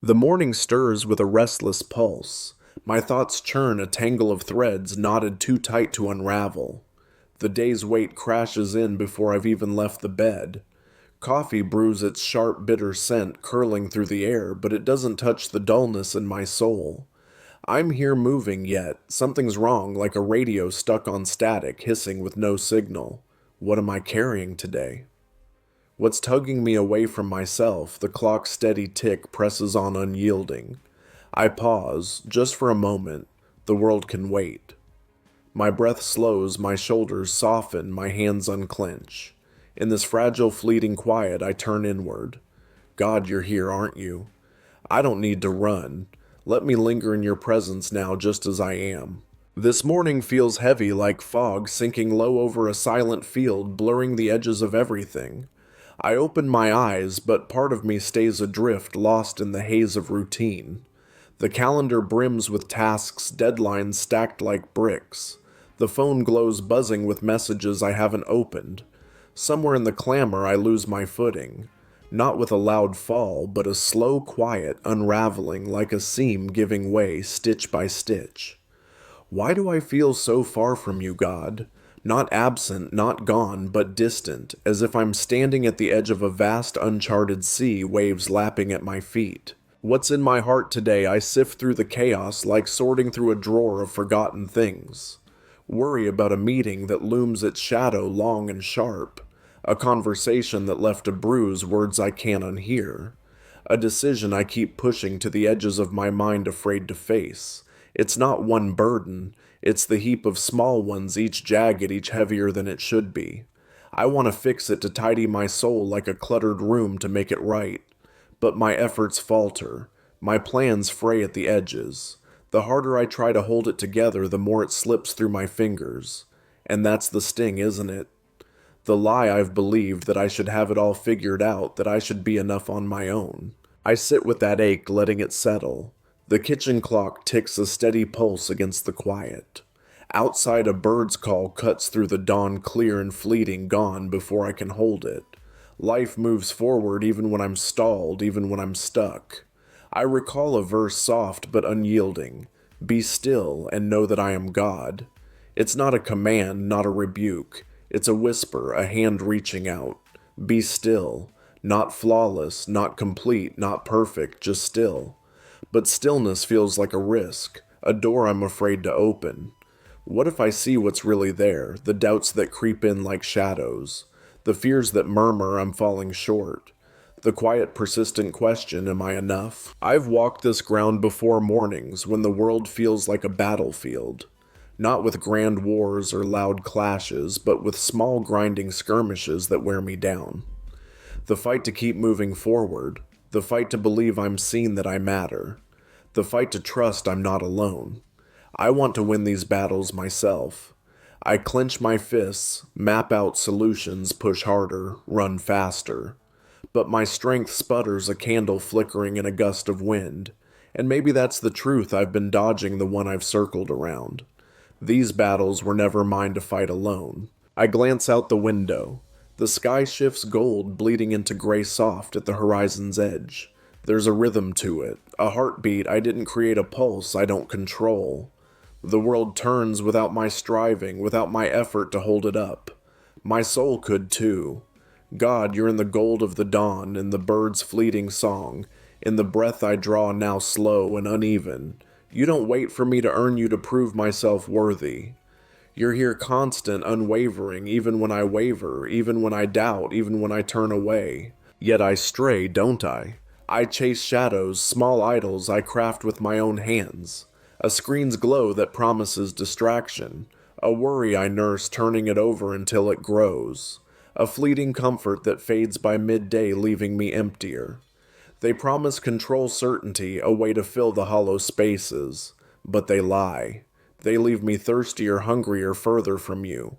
The morning stirs with a restless pulse. My thoughts churn a tangle of threads knotted too tight to unravel. The day's weight crashes in before I've even left the bed. Coffee brews its sharp, bitter scent curling through the air, but it doesn't touch the dullness in my soul. I'm here moving yet. Something's wrong, like a radio stuck on static, hissing with no signal. What am I carrying today? What's tugging me away from myself, the clock's steady tick presses on unyielding. I pause, just for a moment. The world can wait. My breath slows, my shoulders soften, my hands unclench. In this fragile, fleeting quiet, I turn inward. God, you're here, aren't you? I don't need to run. Let me linger in your presence now just as I am. This morning feels heavy like fog sinking low over a silent field, blurring the edges of everything. I open my eyes, but part of me stays adrift, lost in the haze of routine. The calendar brims with tasks, deadlines stacked like bricks. The phone glows buzzing with messages I haven't opened. Somewhere in the clamor, I lose my footing. Not with a loud fall, but a slow quiet unraveling like a seam giving way stitch by stitch. Why do I feel so far from you, God? Not absent, not gone, but distant, as if I'm standing at the edge of a vast uncharted sea, waves lapping at my feet. What's in my heart today? I sift through the chaos like sorting through a drawer of forgotten things. Worry about a meeting that looms its shadow long and sharp. A conversation that left a bruise, words I can't unhear. A decision I keep pushing to the edges of my mind afraid to face. It's not one burden. It's the heap of small ones, each jagged, each heavier than it should be. I want to fix it to tidy my soul like a cluttered room to make it right. But my efforts falter. My plans fray at the edges. The harder I try to hold it together, the more it slips through my fingers. And that's the sting, isn't it? The lie I've believed that I should have it all figured out, that I should be enough on my own. I sit with that ache, letting it settle. The kitchen clock ticks a steady pulse against the quiet. Outside, a bird's call cuts through the dawn clear and fleeting, gone before I can hold it. Life moves forward even when I'm stalled, even when I'm stuck. I recall a verse soft but unyielding. Be still and know that I am God. It's not a command, not a rebuke. It's a whisper, a hand reaching out. Be still. Not flawless, not complete, not perfect, just still. But stillness feels like a risk, a door I'm afraid to open. What if I see what's really there, the doubts that creep in like shadows, the fears that murmur I'm falling short, the quiet persistent question, am I enough? I've walked this ground before mornings when the world feels like a battlefield, not with grand wars or loud clashes, but with small grinding skirmishes that wear me down. The fight to keep moving forward, the fight to believe I'm seen, that I matter. The fight to trust I'm not alone. I want to win these battles myself. I clench my fists, map out solutions, push harder, run faster. But my strength sputters, a candle flickering in a gust of wind. And maybe that's the truth, I've been dodging the one I've circled around. These battles were never mine to fight alone. I glance out the window. The sky shifts gold, bleeding into gray soft at the horizon's edge. There's a rhythm to it, a heartbeat. I didn't create a pulse I don't control. The world turns without my striving, without my effort to hold it up. My soul could too. God, you're in the gold of the dawn, in the bird's fleeting song, in the breath I draw now slow and uneven. You don't wait for me to earn you to prove myself worthy. You're here constant, unwavering, even when I waver, even when I doubt, even when I turn away. Yet I stray, don't I? I chase shadows, small idols I craft with my own hands. A screen's glow that promises distraction. A worry I nurse, turning it over until it grows. A fleeting comfort that fades by midday, leaving me emptier. They promise control, certainty, a way to fill the hollow spaces. But they lie. They leave me thirstier, hungrier, further from you.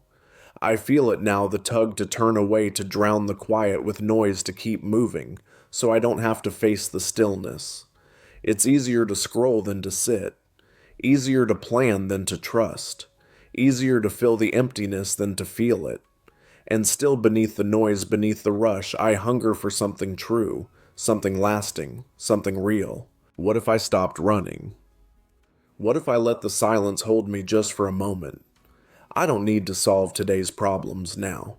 I feel it now, the tug to turn away, to drown the quiet with noise to keep moving, so I don't have to face the stillness. It's easier to scroll than to sit. Easier to plan than to trust. Easier to fill the emptiness than to feel it. And still beneath the noise, beneath the rush, I hunger for something true, something lasting, something real. What if I stopped running? What if I let the silence hold me just for a moment? I don't need to solve today's problems now.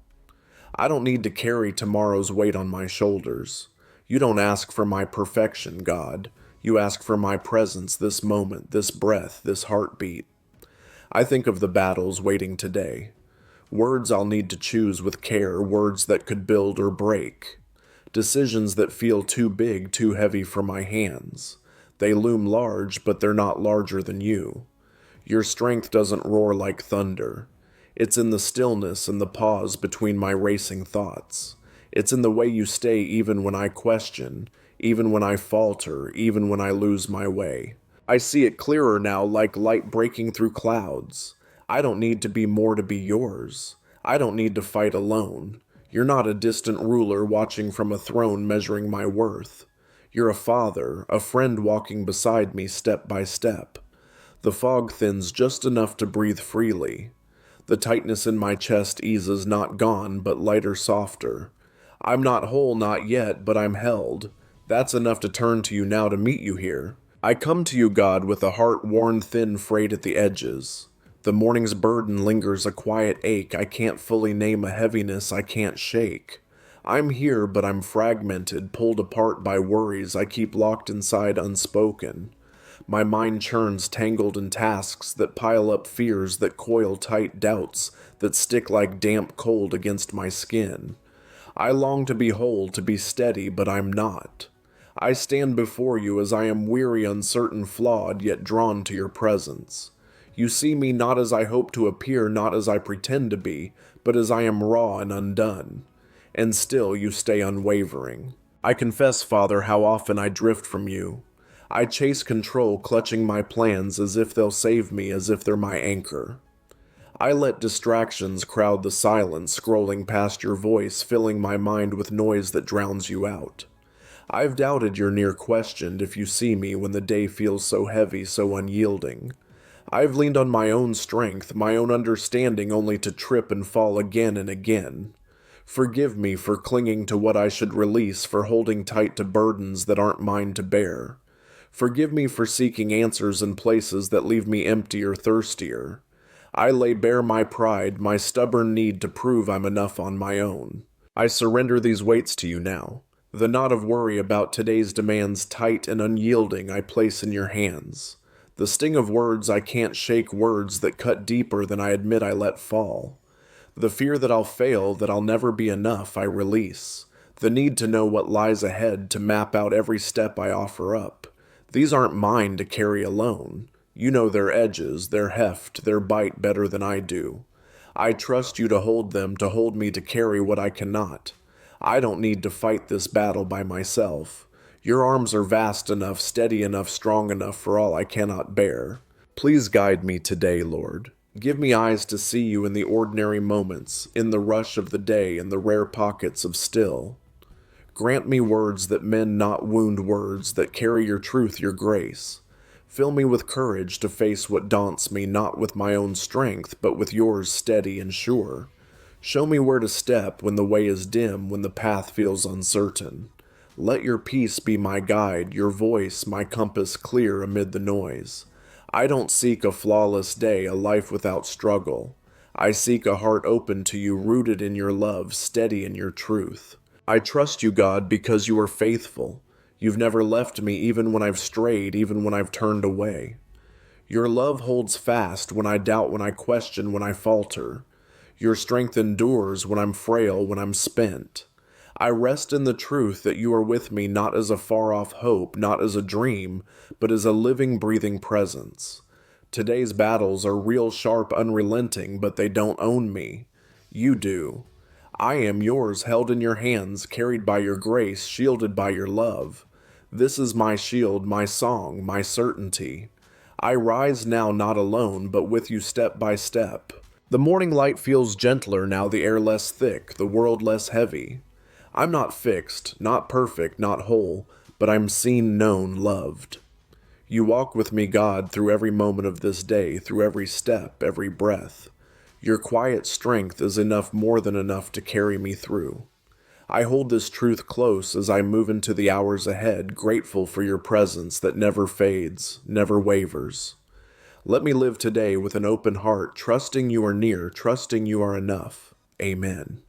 I don't need to carry tomorrow's weight on my shoulders. You don't ask for my perfection, God. You ask for my presence this moment, this breath, this heartbeat. I think of the battles waiting today. Words I'll need to choose with care, words that could build or break. Decisions that feel too big, too heavy for my hands. They loom large, but they're not larger than you. Your strength doesn't roar like thunder. It's in the stillness and the pause between my racing thoughts. It's in the way you stay even when I question, even when I falter, even when I lose my way. I see it clearer now, like light breaking through clouds. I don't need to be more to be yours. I don't need to fight alone. You're not a distant ruler watching from a throne measuring my worth. You're a father, a friend walking beside me step by step. The fog thins just enough to breathe freely. The tightness in my chest eases, not gone, but lighter, softer. I'm not whole, not yet, but I'm held. That's enough to turn to you now to meet you here. I come to you, God, with a heart worn thin, frayed at the edges. The morning's burden lingers, a quiet ache I can't fully name, a heaviness I can't shake. I'm here, but I'm fragmented, pulled apart by worries I keep locked inside unspoken. My mind churns tangled in tasks that pile up fears that coil tight doubts that stick like damp cold against my skin. I long to be whole, to be steady, but I'm not. I stand before you as I am weary, uncertain, flawed, yet drawn to your presence. You see me not as I hope to appear, not as I pretend to be, but as I am raw and undone. And still you stay unwavering. I confess, Father, how often I drift from you. I chase control, clutching my plans as if they'll save me, as if they're my anchor. I let distractions crowd the silence, scrolling past your voice, filling my mind with noise that drowns you out. I've doubted you're near, questioned if you see me when the day feels so heavy, so unyielding. I've leaned on my own strength, my own understanding, only to trip and fall again and again. Forgive me for clinging to what I should release, for holding tight to burdens that aren't mine to bear. Forgive me for seeking answers in places that leave me empty or thirstier. I lay bare my pride, my stubborn need to prove I'm enough on my own. I surrender these weights to you now. The knot of worry about today's demands, tight and unyielding, I place in your hands. The sting of words I can't shake, words that cut deeper than I admit I let fall. The fear that I'll fail, that I'll never be enough, I release. The need to know what lies ahead, to map out every step I offer up. These aren't mine to carry alone. You know their edges, their heft, their bite better than I do. I trust you to hold them, to hold me to carry what I cannot. I don't need to fight this battle by myself. Your arms are vast enough, steady enough, strong enough for all I cannot bear. Please guide me today, Lord. Give me eyes to see you in the ordinary moments, in the rush of the day, in the rare pockets of still. Grant me words that mend, not wound, words that carry your truth, your grace. Fill me with courage to face what daunts me, not with my own strength, but with yours steady and sure. Show me where to step when the way is dim, when the path feels uncertain. Let your peace be my guide, your voice my compass clear amid the noise. I don't seek a flawless day, a life without struggle. I seek a heart open to you, rooted in your love, steady in your truth. I trust you, God, because you are faithful. You've never left me even when I've strayed, even when I've turned away. Your love holds fast when I doubt, when I question, when I falter. Your strength endures when I'm frail, when I'm spent. I rest in the truth that you are with me, not as a far-off hope, not as a dream, but as a living, breathing presence. Today's battles are real, sharp, unrelenting, but they don't own me. You do. I am yours, held in your hands, carried by your grace, shielded by your love. This is my shield, my song, my certainty. I rise now not alone, but with you step by step. The morning light feels gentler now, the air less thick, the world less heavy. I'm not fixed, not perfect, not whole, but I'm seen, known, loved. You walk with me, God, through every moment of this day, through every step, every breath. Your quiet strength is enough, more than enough, to carry me through. I hold this truth close as I move into the hours ahead, grateful for your presence that never fades, never wavers. Let me live today with an open heart, trusting you are near, trusting you are enough. Amen.